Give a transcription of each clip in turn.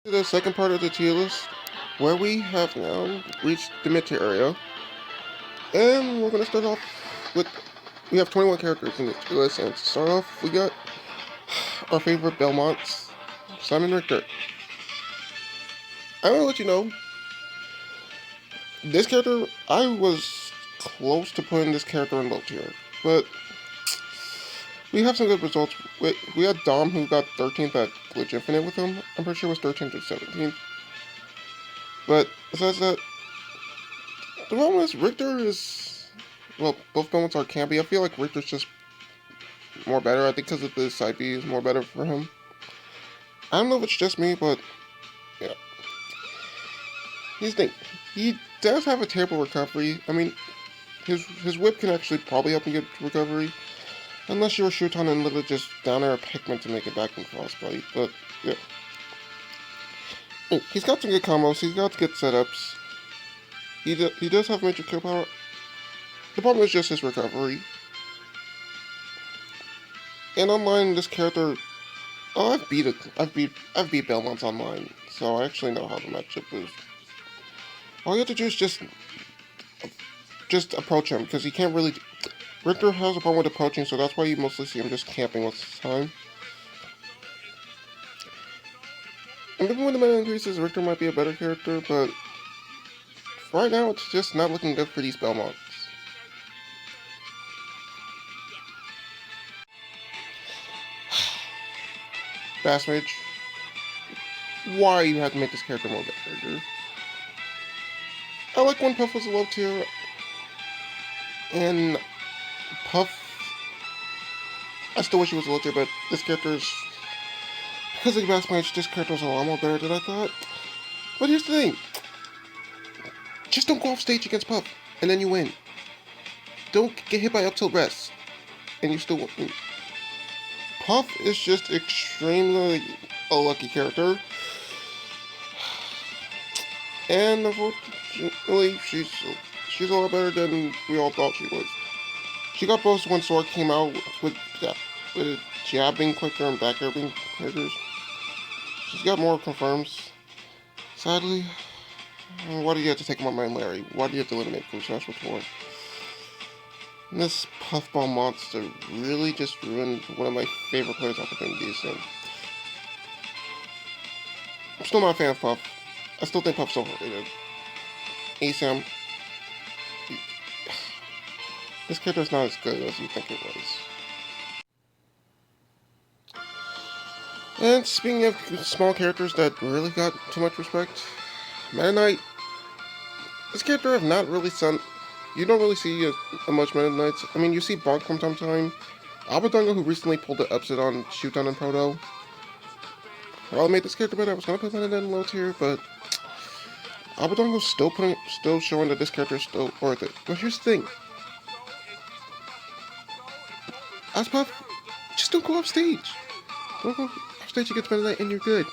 To the second part of the tier list, where we have now reached the mid-tier area, and we're going to start off with, we have 21 characters in the tier list, and to start off, we got our favorite Belmonts, Simon Richter. I'm going to let you know, this character, I was close to putting this character in low tier, but we have some good results. We had Dom, who got 13th at Glitch Infinite with him. I'm pretty sure it was 13th or 17th. But besides that, the problem is Richter is, well, both Belmonts are campy. I feel like Richter's just more better. I think because of the side B is more better for him. I don't know if it's just me, but yeah. Here's the thing. He does have a terrible recovery. I mean, his whip can actually probably help him get recovery. Unless you're a shouldnt and literally just down air a Pikmin to make it back from Frostbite. But, yeah. He's got some good combos. He's got good setups. He does have major kill power. The problem is just his recovery. And online, this character, I've beat Belmonts online, so I actually know how the matchup is. All you have to do is just approach him, because he can't really. Richter has a problem with approaching, so that's why you mostly see him just camping most of the time. And even when the meta increases, Richter might be a better character, but right now it's just not looking good for these Belmonts. Bass Mage, why you have to make this character more better? I like when Puff was a low tier, and Puff, I still wish he was a low tier, but this character is, because of Bass Mage, this character is a lot more better than I thought. But here's the thing, just don't go off stage against Puff, and then you win. Don't get hit by up tilt rest, and you still win. Puff is just extremely a lucky character. And unfortunately, she's a lot better than we all thought she was. She got both when Sword came out with jab being quicker and back air being quicker. She's got more confirms. Sadly, why do you have to take him on my Larry? Why do you have to eliminate Blue Smash with Torn? This Puffball monster really just ruined one of my favorite players' opportunities, and I'm still not a fan of Puff. I still think Puff's overrated. ASAM, this character's not as good as you think it was. And speaking of small characters that really got too much respect, Meta Knight, this character I've not really seen. You don't really see a much Meta Knights. I mean, you see Bonk from time to time. Abadongo, who recently pulled the upset on shouldnt and Proto. I'll make this character better. I was gonna put Meta Knight in low tier, but Abadongo's still showing that this character is still worth it. But here's the thing. As Puff, just don't go off stage. Don't go off stage against Meta Knight and you're good.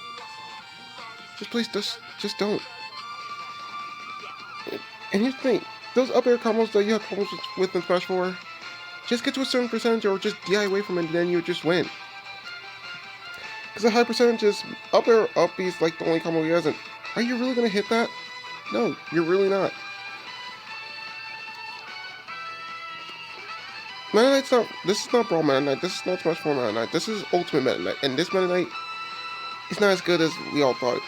Just please, just don't. And here's the thing. Those up air combos that you have problems with in Smash 4, just get to a certain percentage or just DI away from it and then you just win. Because a high percentage is up air up B is like the only combo he hasn't. Are you really going to hit that? No, you're really not. Meta Knight's not, this is not Brawl Meta Knight, this is not Smash 4 Meta Knight, this is Ultimate Meta Knight, and this Meta Knight is not as good as we all thought.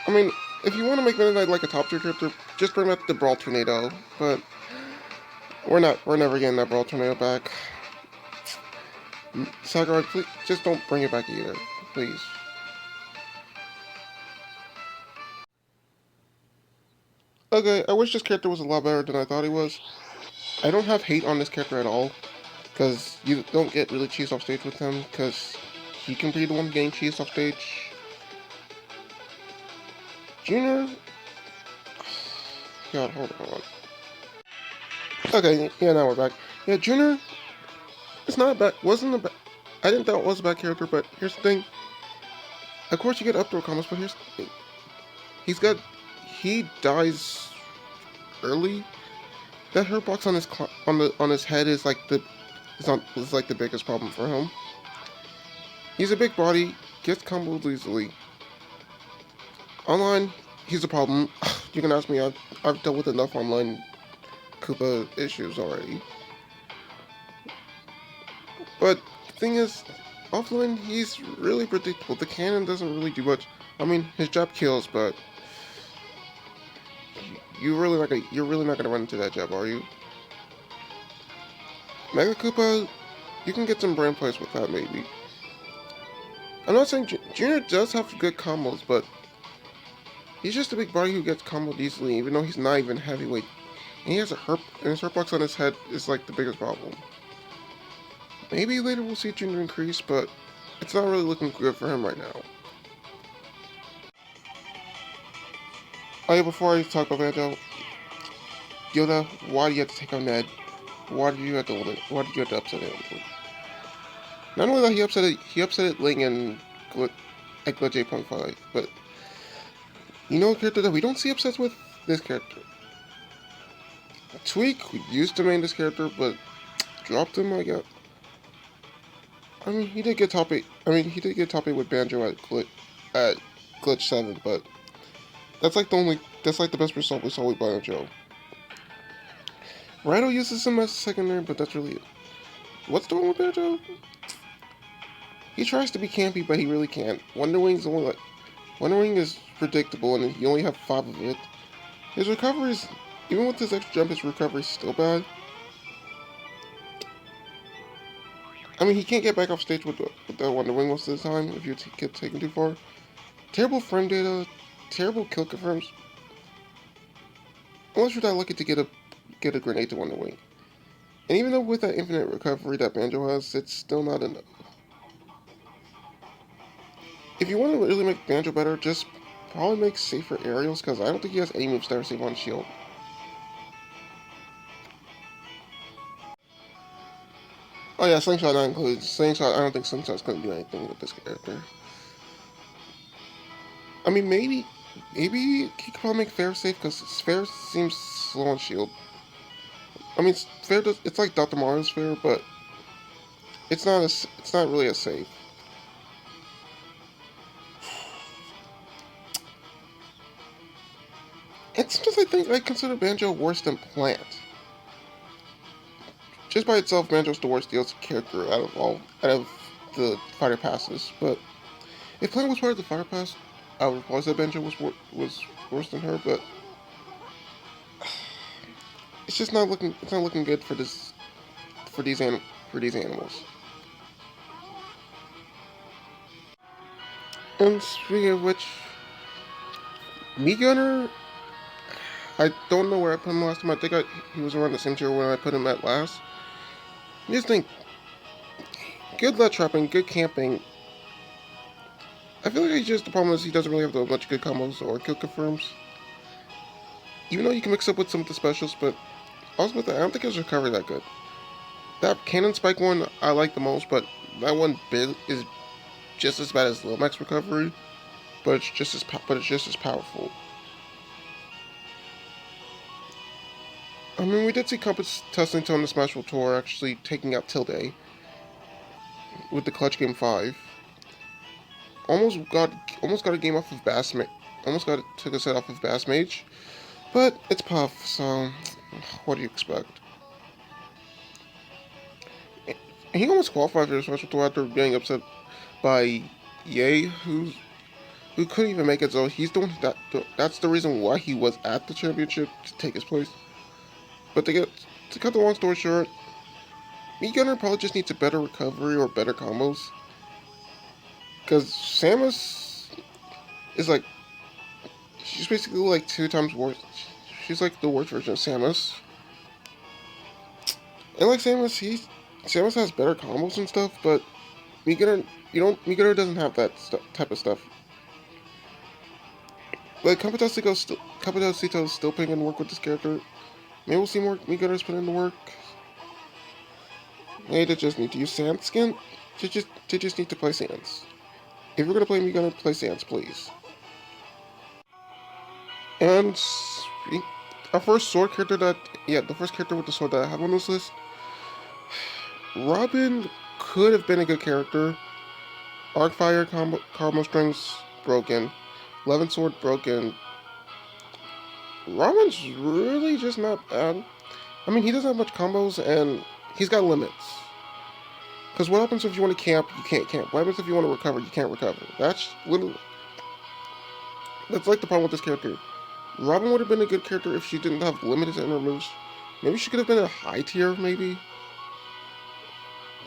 I mean, if you want to make Meta Knight like a top tier character, just bring back the Brawl Tornado, but we're never getting that Brawl Tornado back. Sakurai, please, just don't bring it back either, please. Okay, I wish this character was a lot better than I thought he was. I don't have hate on this character at all, because you don't get really cheesed off stage with him, because he can be the one getting cheesed off stage. Junior? God, hold on. Okay, yeah, now we're back. Yeah, Junior, it's not bad. Wasn't a bad. I didn't think it was a bad character, but here's the thing. Of course, you get up throw combos, but here's the thing. He dies early. That hurtbox on his head is like the biggest problem for him. He's a big body, gets comboed easily. Online, he's a problem. You can ask me, I've dealt with enough online Koopa issues already. But the thing is, offline, he's really predictable. The cannon doesn't really do much. I mean, his jab kills, but you're really not gonna run into that jab, are you? Mega Koopa, you can get some brand plays with that maybe. I'm not saying Junior does have good combos, but he's just a big body who gets comboed easily, even though he's not even heavyweight. And he has a herp, and his hurt box on his head is like the biggest problem. Maybe later we'll see Junior increase, but it's not really looking good for him right now. Oh yeah, before I talk about Banjo, Yoda, why do you have to take on Ned? Why did you have to Why did you have to upset him? Not only that, he upset Ling and at Glitch 8.5, but you know a character that we don't see upsets with? This character. Tweak used to main this character, but dropped him, I guess. I mean, he did get top 8. I mean, he did get top 8 with Banjo at Glitch 7, but that's like the best result we saw with Banjo. Rhino uses him as a secondary, but that's really it. What's the one with Banjo? He tries to be campy, but he really can't. Wonder Wing is predictable, and you only have 5 of it. His recovery is, even with his extra jump, his recovery is still bad. I mean, he can't get back off stage with the Wonder Wing most of the time if you get taken too far. Terrible frame data, terrible kill confirms. Unless you're that lucky to get a grenade to Wonder Wing. And even though with that infinite recovery that Banjo has, it's still not enough. If you want to really make Banjo better, just probably make safer aerials, because I don't think he has any moves that are safe on shield. Oh yeah, Slingshot not included. Slingshot, I don't think Slingshot's going to do anything with this character. I mean, maybe he could probably make Fair safe, because Fair seems slow on shield. I mean, Fair does, it's like Dr. Mario's Fair, but it's not really as safe. It's just I consider Banjo worse than Plant. Just by itself, Banjo's the worst DLC character out of the fighter passes. But if Plant was part of the fighter pass, I would probably say Banjo was worse than her. But it's just not looking. It's not looking good for these animals. And speaking of which, Meat Gunner, I don't know where I put him last time. I think he was around the same tier when I put him at last. I just think good ledge trapping, good camping. I feel like the problem is he doesn't really have that much good combos or kill confirms. Even though you can mix up with some of the specials, but also with that, I don't think his recovery that good. That Cannon Spike one I like the most, but that one bit is just as bad as Lomax recovery, but it's just as powerful. I mean, we did see Compass testing on the Smash World Tour actually taking out Tilde with the Clutch Game 5. Almost got a game off of took a set off of Bass Mage, but it's Puff, so what do you expect? He almost qualified for the Smash World Tour after getting upset by Ye, who couldn't even make it. So he's the one that's the reason why he was at the championship to take his place. But to cut the long story short, Meat Gunner probably just needs a better recovery or better combos. Because Samus is like, she's basically like 2 times worse. She's like the worst version of Samus. And like Samus, Samus has better combos and stuff, but Meat Gunner doesn't have that type of stuff. Like Capitacito's still putting in work with this character. Maybe we'll see more Meat Gunners put in the work. Maybe they just need to use Sand Skin. They just need to play Sands. If you're gonna play Meat Gunner, play Sands, please. And our first sword character the first character with the sword that I have on this list, Robin could have been a good character. Arc Fire combo strings broken. 11 Sword broken. Ramen's really just not bad. I mean, he doesn't have much combos, and he's got limits. Because what happens if you want to camp, you can't camp. What happens if you want to recover, you can't recover. That's like the problem with this character. Robin would have been a good character if she didn't have limited in her moves. Maybe she could have been a high tier, maybe.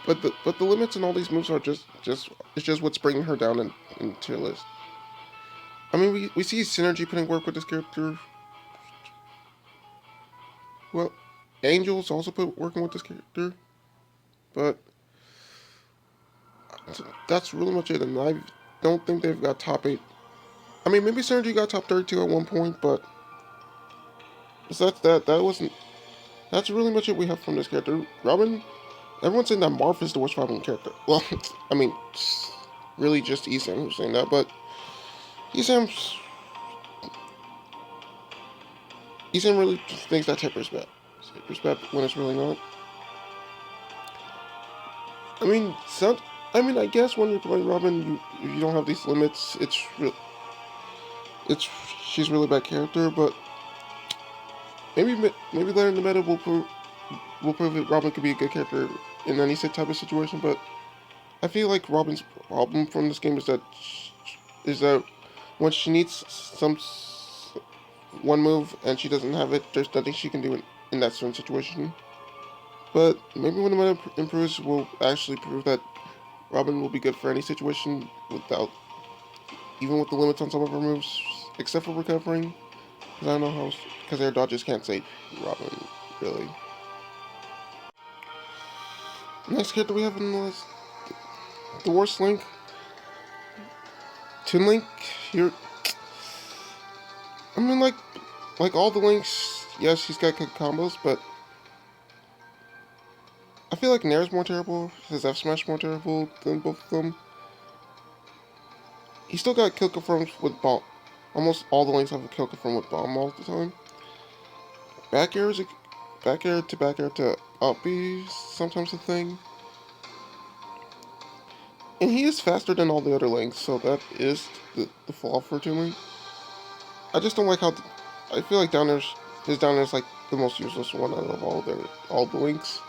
But the limits in all these moves are it's just what's bringing her down in tier list. I mean, we see synergy putting work with this character. Well, Angel's also working with this character, but that's really much it. And I don't think they've got top 8. I mean, maybe Synergy got top 32 at one point, but besides that wasn't. That's really much it we have from this character. Robin, everyone's saying that Marth is the worst Robin character. Well, I mean, really just Esam who's saying that, but Esam really thinks that Tipper's bad. Tipper's bad when it's really not. I mean, I guess when you're playing Robin, you don't have these limits. She's a really bad character, but maybe later in the meta we'll prove that Robin could be a good character in any type of situation. But I feel like Robin's problem from this game is that when she needs one move and she doesn't have it, there's nothing she can do in that certain situation. But maybe when the meta improves, we'll actually prove that Robin will be good for any situation even with the limits on some of her moves, except for recovering. Because I don't know how, because air dodges can't save Robin, really. Next character we have in the list, the worst Link. Toon Link, here. I mean, like all the Links, yes, he's got good combos, but I feel like Nair's more terrible, his F Smash more terrible than both of them. He still got kill confirms with bomb. Almost all the Links have a kill confirm with bomb all the time. Back air to up B sometimes a thing. And he is faster than all the other Links, so that is the flaw for Toon Link. I just don't like how I feel like his down air is like the most useless one out of all the Links.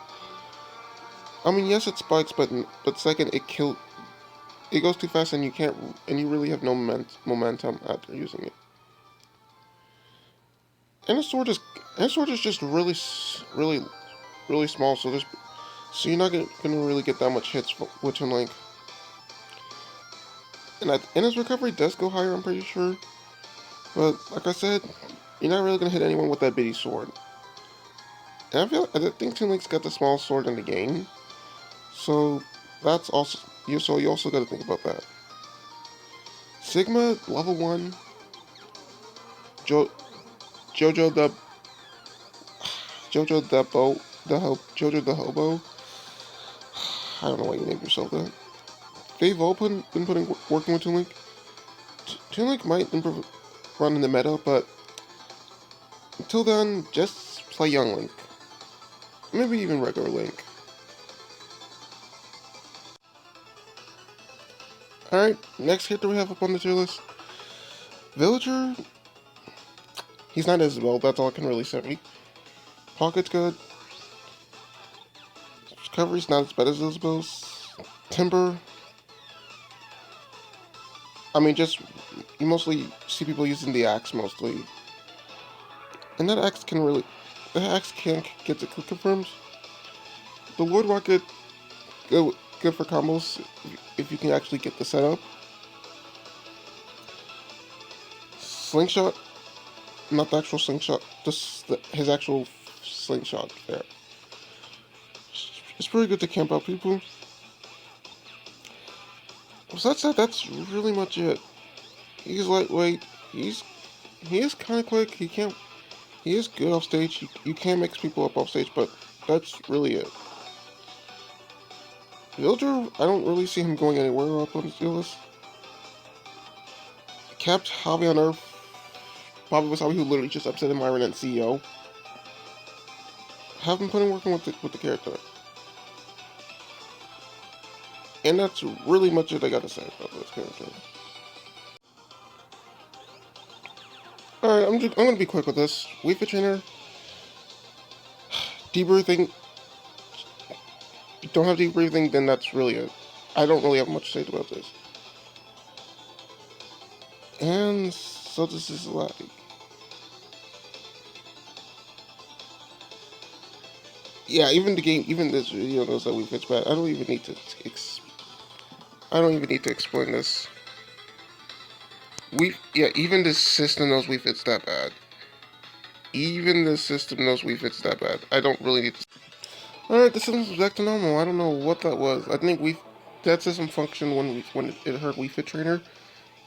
I mean, yes, it spikes, but second, it goes too fast, and you really have no momentum after using it. And his sword is just really small, so you're not gonna really get that much hits with Toon Link. And his recovery does go higher, I'm pretty sure. But like I said, you're not really gonna hit anyone with that bitty sword. And I think Toon Link's got the smallest sword in the game. So that's also you also got to think about that. Sigma level 1. Jojo the Hobo. I don't know why you named yourself that. They've all been working with Toon Link. Toon Link might improve run in the meta, but until then, just play Young Link. Maybe even regular Link. Alright, next character we have up on the tier list. Villager. He's not Isabel, that's all I can really say. Pocket's good. Recovery's not as bad as Isabel's. Timber. I mean, you mostly see people using the axe mostly. And that axe can't get the click confirms. The Lord Rocket, good for combos if you can actually get the setup. Slingshot, not the actual slingshot, just his actual slingshot there. It's pretty good to camp out people. Besides that, that's really much it. He's lightweight. He is kind of quick. He is good off stage. You can mix people up off stage, but that's really it. Villager, I don't really see him going anywhere up on this list. Kept Javi on Earth. Probably was Javi who literally just upset Myron and CEO. Have been putting working with the character. And that's really much it I gotta say about this character. Alright, I'm gonna be quick with this. Wii Fit Trainer, debriefing. Don't have debriefing, then that's really it. I don't really have much to say about this. And so this is like. Yeah, even the game, even this video knows that Wii Fit's bad. I don't even need to explain this. Yeah, even this system knows Wii Fit's that bad. Even the system knows Wii Fit's that bad. I don't really need to. Alright, the system's back to normal. I don't know what that was. I think that system functioned when it heard Wii Fit Trainer.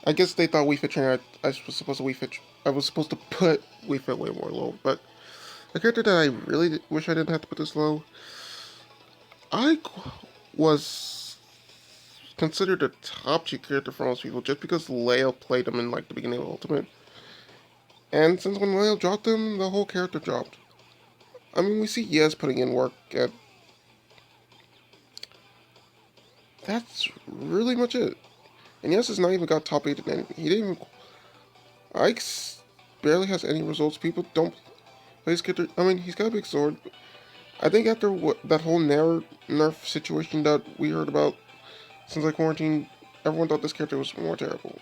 I guess they thought Wii Fit Trainer. I was supposed to put Wii Fit way more low, but a character that I really wish I didn't have to put this low. I was considered a top tier character for most people just because Leo played him in like the beginning of Ultimate. And since when Leo dropped him, the whole character dropped. I mean, we see Yes putting in work, and that's really much it. And Yes has not even got top 8 in anything. He didn't even. Ike barely has any results. People don't play his character. I mean, he's got a big sword. I think after that whole nerf situation that we heard about since I quarantined, everyone thought this character was more terrible.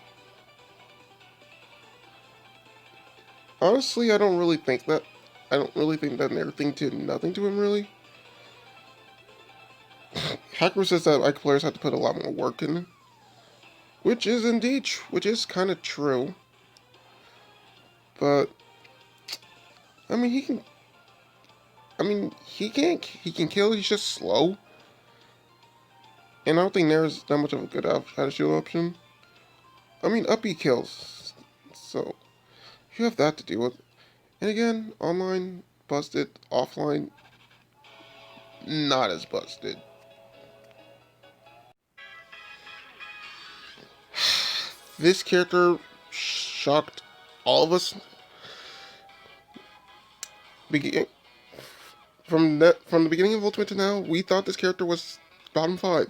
Honestly, I don't really think that. I don't really think that nerf thing did nothing to him, really. Hacker says that Ike players have to put a lot more work in, which is kind of true. But I mean, he can kill. He's just slow, and I don't think there's that much of a good shield option. I mean, up he kills, so you have that to deal with. And again, online busted, offline not as busted. This character shocked all of us. From the beginning of Ultimate to now, we thought this character was bottom 5.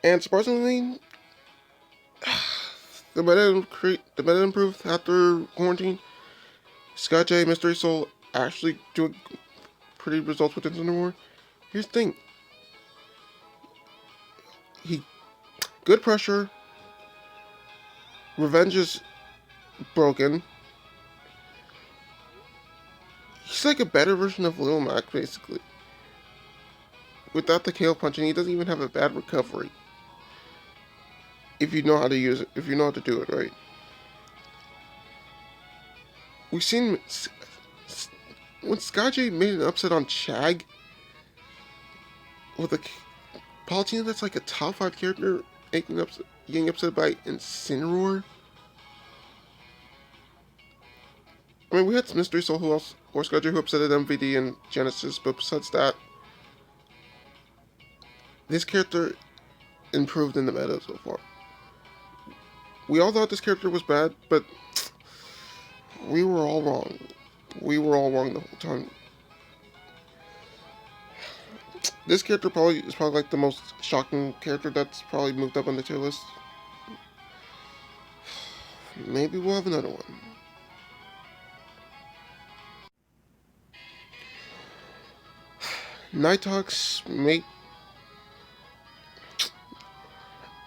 And surprisingly, the meta improved after quarantine. Scott J, Mystery Soul actually doing pretty results with Instant War. Here's the thing. Good pressure. Revenge is broken. He's like a better version of Lil Mac, basically. Without the KO punching, he doesn't even have a bad recovery. If you know how to use it, if you know how to do it right. We've seen when Scott J made an upset on Chag with a Palutena that's like a top 5 character getting upset by Incineroar. I mean, we had Mystery Soul or Scott J who upset MVD and Genesis, but besides that, this character improved in the meta so far. We all thought this character was bad, but we were all wrong. We were all wrong the whole time. This character is probably like the most shocking character that's probably moved up on the tier list. Maybe we'll have another one. Nighthawks make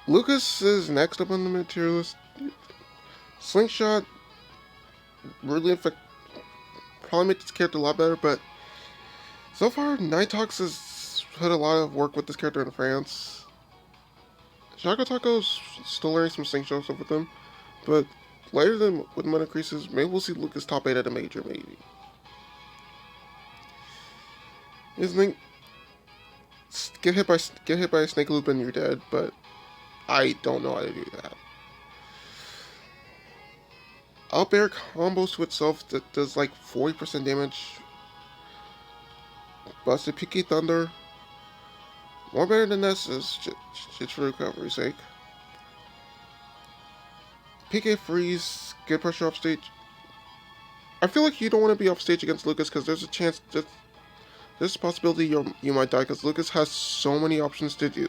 Lucas is next up on the mid tier list. Slingshot really probably make this character a lot better, but so far Nighthawks has put a lot of work with this character in France. Shaco Taco's still learning some slingshot stuff with him, but later than with mana increases, maybe we'll see Lucas top 8 at a major, maybe. His thing, get hit by a snake loop and you're dead, but I don't know how to do that. Up air combos to itself that does like 40% damage. Busted PK Thunder. More better than this is just for recovery's sake. PK Freeze, good pressure off stage. I feel like you don't want to be off stage against Lucas because there's a chance that There's a possibility you might die because Lucas has so many options to do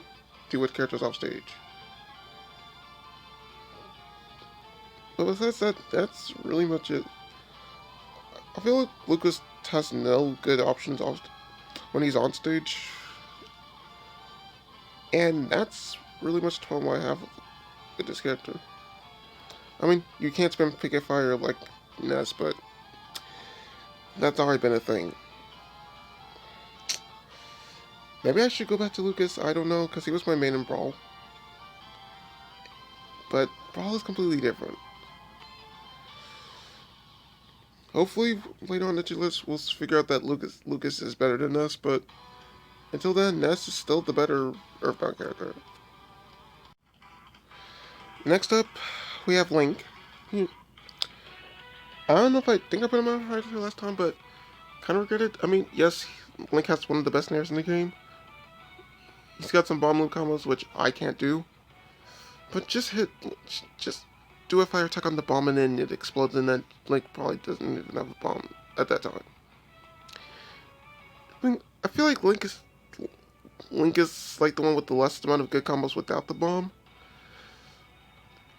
with characters off stage. But besides that, that's really much it. I feel like Lucas has no good options when he's on stage, and that's really much the problem I have with this character. I mean, you can't spam Picket Fire like Ness, but that's already been a thing. Maybe I should go back to Lucas, I don't know, because he was my main in Brawl. But Brawl is completely different. Hopefully, later on the list, we'll figure out that Lucas is better than Ness, but until then, Ness is still the better Earthbound character. Next up, we have Link. I don't know if I think I put him on higher tier last time, but kind of regret it. I mean, yes, Link has one of the best nairs in the game. He's got some bomb loop combos, which I can't do. But just do a fire attack on the bomb and then it explodes, and then Link probably doesn't even have a bomb at that time. I feel like Link is like the one with the least amount of good combos without the bomb.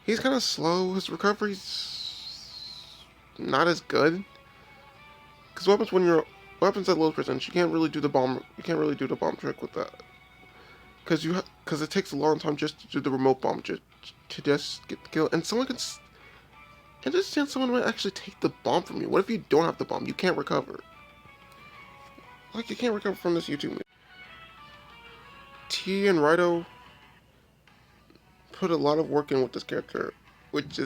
He's kind of slow. His recovery's not as good. Because what happens at low percentage? You can't really do the bomb. You can't really do the bomb trick with that. Because it takes a long time just to do the remote bomb to just get the kill. And someone can. I understand someone might actually take the bomb from you. What if you don't have the bomb? You can't recover. Like, you can't recover from this YouTube. T and Raito put a lot of work in with this character, which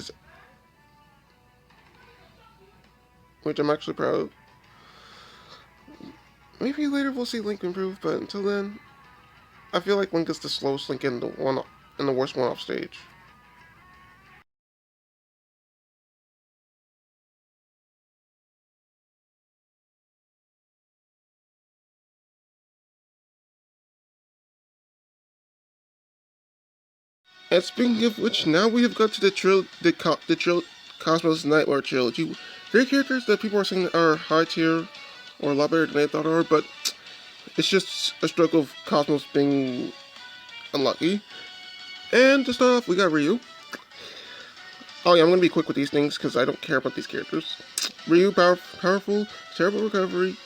I'm actually proud of. Maybe later we'll see Link improve, but until then, I feel like Link is the slowest Link and the worst one off stage. And speaking of which, now we have got to the Cosmos Nightmare trilogy. Three characters that people are saying are high tier or a lot better than they thought are, but it's just a stroke of Cosmos being unlucky. And to start off, we got Ryu. Oh yeah, I'm gonna be quick with these things because I don't care about these characters. Ryu, powerful, terrible recovery.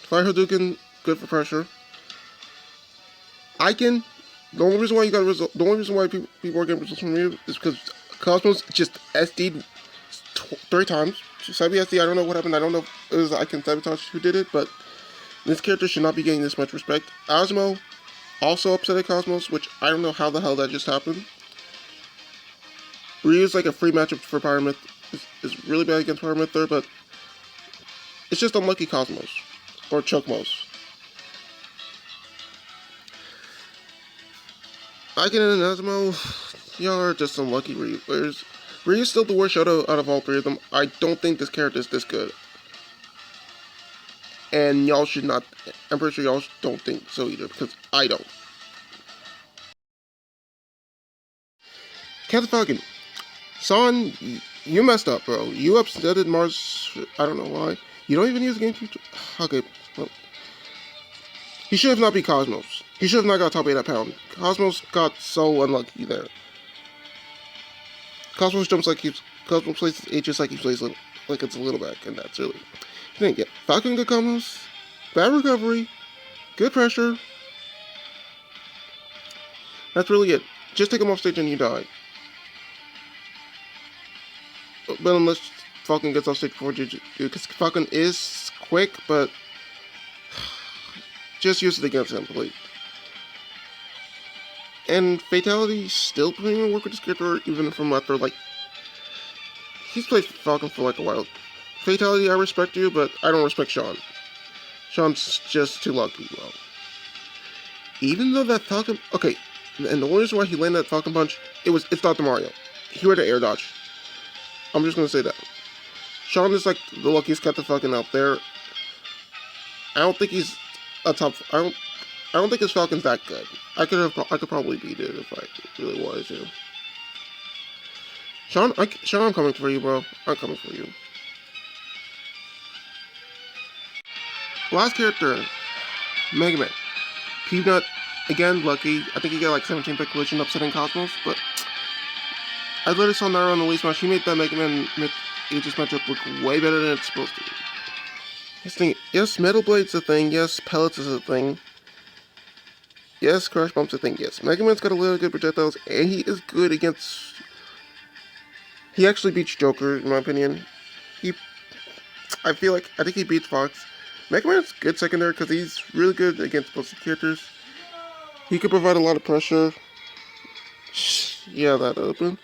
Fire Hadouken, good for pressure. Icon, the only reason why people are getting results from Ryu is because Cosmos just SD'd 3 times. Sabi SD, I don't know what happened. I don't know if it was Icon Sabotage who did it, but this character should not be getting this much respect. Osmo, also upset at Cosmos, which I don't know how the hell that just happened. Ryu's like a free matchup for Pyramith. Is really bad against Pyramith there, but it's just unlucky Cosmos. Or Chokmos. Icon and Osmo, y'all are just unlucky Ryu. Ryu's still the worst shadow out of all 3 of them. I don't think this character is this good. And y'all should not, I'm pretty sure y'all don't think so either, because I don't. Captain Falcon. Son, you messed up, bro. You upsetted Mars, I don't know why. You don't even use the game feature. Okay, well. He should have not beat Cosmos. He should have not got top 8 at pound. Cosmos got so unlucky there. Cosmos plays his H just like he plays like it's a little back, and that's really. You didn't get Falcon good combos, bad recovery, good pressure. That's really it. Just take him off stage and you die. But unless Falcon gets off stage before you, because Falcon is quick, but just use it against him, please. And Fatality still putting in work with this character, even from after, like, he's played Falcon for, like, a while. Fatality, I respect you, but I don't respect Sean. Sean's just too lucky, well. Even though that Falcon, okay, and the only reason why he landed that Falcon Punch, it's Dr. Mario. He had an air dodge. I'm just gonna say that. Sean is, like, the luckiest Captain Falcon out there. I don't think he's a top, I don't think his Falcon's that good. I could probably beat it if I really wanted to. Sean, I'm coming for you, bro. I'm coming for you. Last character, Mega Man. Peanut, again, lucky. I think he got like 17-bit collision upsetting Cosmos, but I literally saw Nairo on the Wii Smash. He made that Mega Man Aegis matchup look way better than it's supposed to. This thing, yes, Metal Blade's a thing. Yes, Pellets is a thing. Yes, Crash Bump's a thing. Yes, Mega Man's got a little good projectiles, and he is good against. He actually beats Joker, in my opinion. I think he beats Fox. Mega Man's good secondary because he's really good against both characters. He could provide a lot of pressure. Yeah, that open.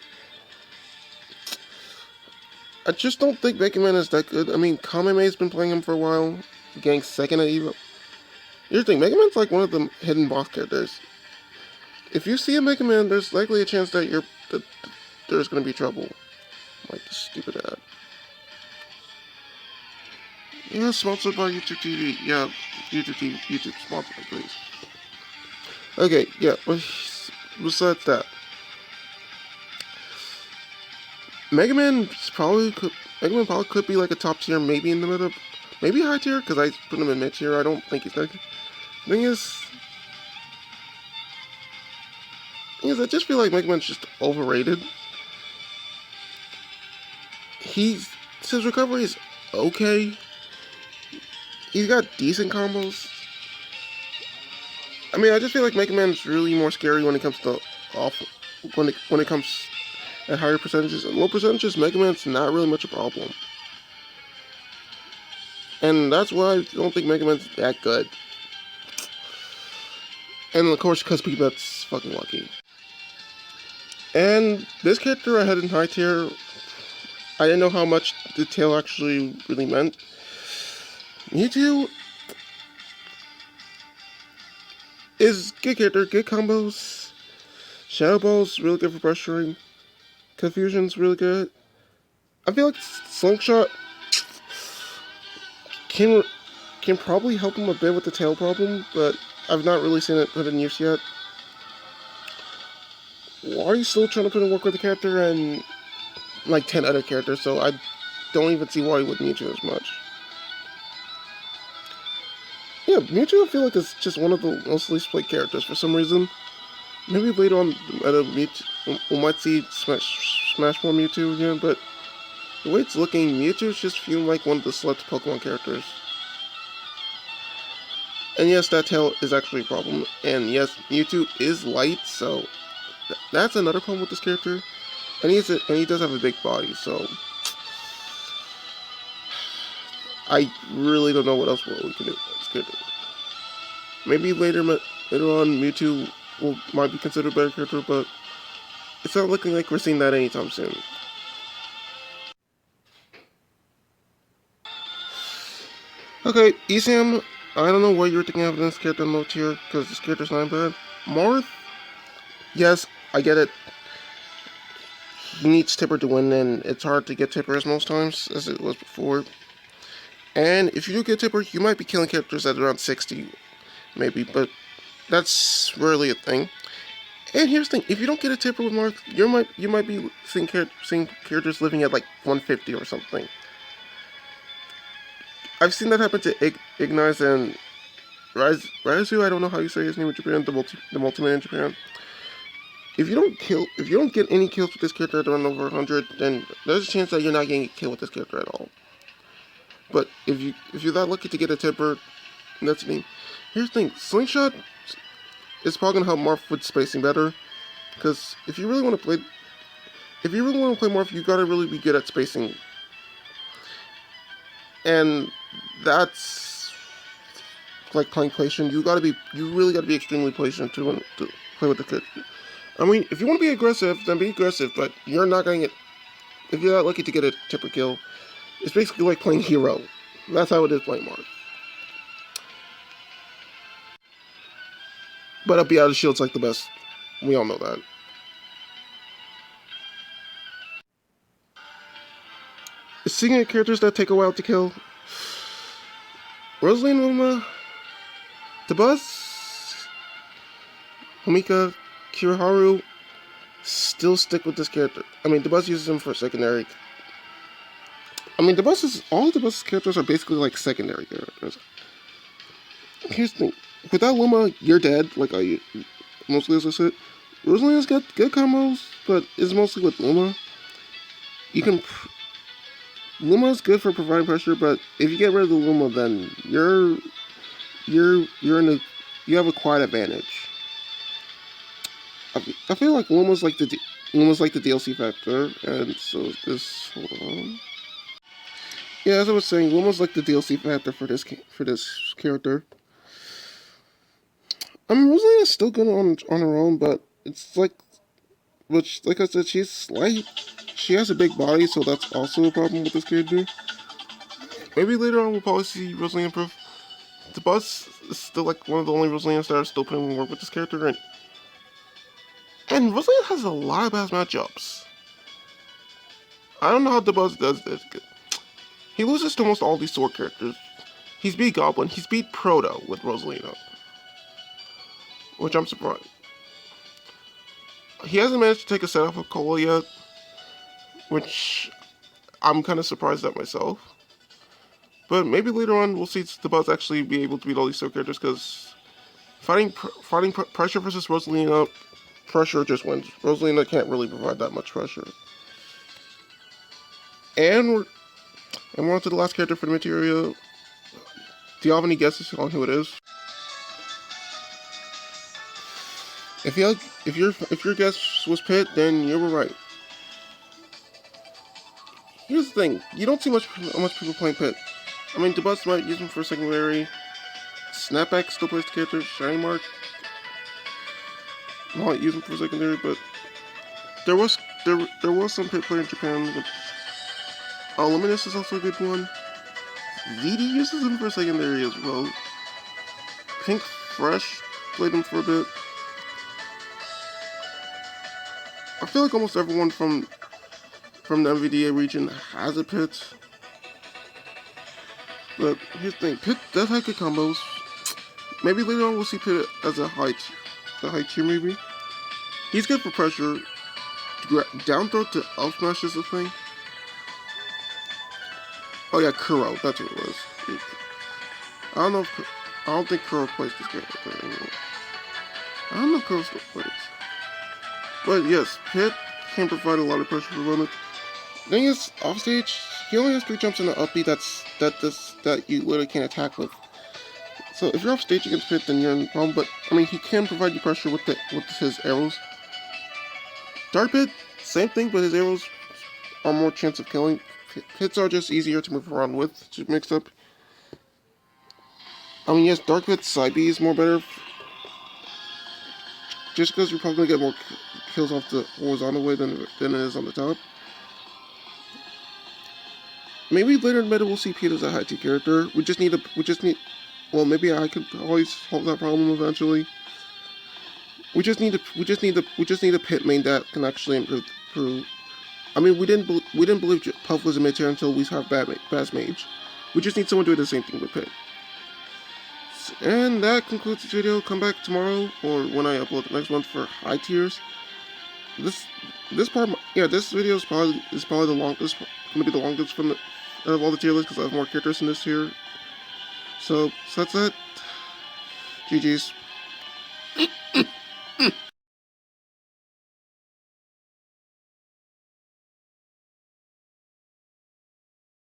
I just don't think Mega Man is that good. I mean, Kameme's been playing him for a while, getting second at Evo. Here's the thing, Mega Man's like one of the hidden boss characters. If you see a Mega Man, there's likely a chance that there's gonna be trouble. Like the stupid ad. Yeah, sponsored by YouTube TV. Yeah, YouTube TV. YouTube sponsor me, please. Okay, yeah. Besides that, Mega Man probably could be like a top tier, maybe in the middle, maybe high tier, because I put him in mid tier. I don't think he's that good. Thing is, I just feel like Mega Man's just overrated. His recovery is okay. He's got decent combos. I mean, I just feel like Mega Man's really more scary when it comes to when it comes at higher percentages. And low percentages, Mega Man's not really much a problem. And that's why I don't think Mega Man's that good. And of course, because Peanut's fucking lucky. And this character I had in high tier, I didn't know how much the tail actually really meant. Mewtwo is good character, good combos. Shadow Ball's really good for pressuring. Confusion's really good. I feel like Slingshot can probably help him a bit with the tail problem, but I've not really seen it put in use yet. Wario's still trying to put in work with the character and like 10 other characters, so I don't even see Wario with Mewtwo as much. Yeah, Mewtwo I feel like is just one of the most least played characters for some reason. Maybe later on at a Mewtwo, we might see Smash 4 Mewtwo again, but the way it's looking, Mewtwo's just feeling like one of the select Pokemon characters. And yes, that tail is actually a problem. And yes, Mewtwo is light, so that's another problem with this character. And he does have a big body, so I really don't know what else we can do. It's good. Maybe later on, Mewtwo might be considered a better character, but it's not looking like we're seeing that anytime soon. Okay, Esam, I don't know what you're thinking of this character in low tier, because this character's not bad. Marth, yes, I get it. He needs Tipper to win, and it's hard to get Tippers most times, as it was before. And if you do get Tipper, you might be killing characters at around 60, maybe, but that's rarely a thing. And here's the thing, if you don't get a Tipper with Marth, you might be seeing characters living at like 150 or something. I've seen that happen to Ignize and Raizu, I don't know how you say his name in Japan, the Multi-Man in Japan. If you don't get any kills with this character at around over 100, then there's a chance that you're not getting a kill with this character at all. But if you're that lucky to get a Tipper, that's the thing. Here's the thing, Slingshot is probably gonna help Marth with spacing better, because if you really want to play Marth, you gotta really be good at spacing, and that's like playing patient. You really gotta be extremely patient to play with the character. I mean, if you want to be aggressive, then be aggressive, but you're not going to get... If you're not lucky to get a Tipper kill, it's basically like playing Hero. That's how it is playing Marth. But up out of shield's like the best. We all know that. Seeing characters that take a while to kill. Rosaline, Wilma, Tabuzz, Homika, Kiraharu, still stick with this character. I mean, Tabuzz uses him for secondary. I mean, all the Tabuzz characters are basically like secondary characters. here's the thing. Without Luma, you're dead, like I mostly as I said. Rosalina's got good combos, but it's mostly with Luma. You can Luma's good for providing pressure, but if you get rid of the Luma, then you're in a you have a quite advantage. I feel like Luma's like the DLC factor, and so this hold on. Yeah, as I was saying, Luma's like the DLC factor for this character. I mean, Rosalina's still good on her own, but it's like I said, she's slight. She has a big body, so that's also a problem with this character. Maybe later on we'll probably see Rosalina improve. The boss is still like one of the only Rosalinas that are still putting in work with this character, and Rosalina has a lot of bad matchups. I don't know how the boss does this. He loses to almost all these sword characters. He's beat Goblin, he's beat Proto with Rosalina, which I'm surprised. He hasn't managed to take a set off of Cola yet, which I'm kind of surprised at myself. But maybe later on we'll see the boss actually be able to beat all these sword characters, because fighting pressure versus Rosalina, pressure just wins. Rosalina can't really provide that much pressure. And we're on to the last character for the material. Do you have any guesses on who it is? If your guess was Pit, then you were right. Here's the thing: you don't see much people playing Pit. I mean, Debus might use him for secondary. Snapback still plays the character. Shiny Mark might use him for secondary, but there was some Pit player in Japan. But Luminous is also a good one. VD uses him for secondary as well. Pink Fresh played him for a bit. I feel like almost everyone from the MVDA region has a Pit. But here's the thing, Pit does have good combos. Maybe later on we'll see Pit as a high tier maybe. He's good for pressure. Down throw to up smash is the thing. Oh yeah, Kuro, that's what it was. I don't think Kuro plays this character anymore. I don't know if Kuro still plays. But yes, Pit can provide a lot of pressure for opponents. The thing is, offstage, he only has 3 jumps in the up B that you literally can't attack with. So if you're off stage against Pit, then you're in the problem. But I mean, he can provide you pressure with his arrows. Dark Pit, same thing, but his arrows are more chance of killing. Pits are just easier to move around with, to mix up. I mean, yes, Dark Pit's side B is more better. Just because you're probably gonna get more kills off the horizontal way than it is on the top. Maybe later in meta we'll see Pete as a high tier character. We just need. Well, maybe I could always solve that problem eventually. We just need a Pit main that can actually improve. I mean, we didn't believe Puff was a mid tier until we have Bass Mage. We just need someone to do the same thing with Pit. And that concludes the video. Come back tomorrow or when I upload the next one for high tiers. This video is probably the longest. Going to be the longest from out of all the tier lists because I have more characters in this tier. So that's it. GG's.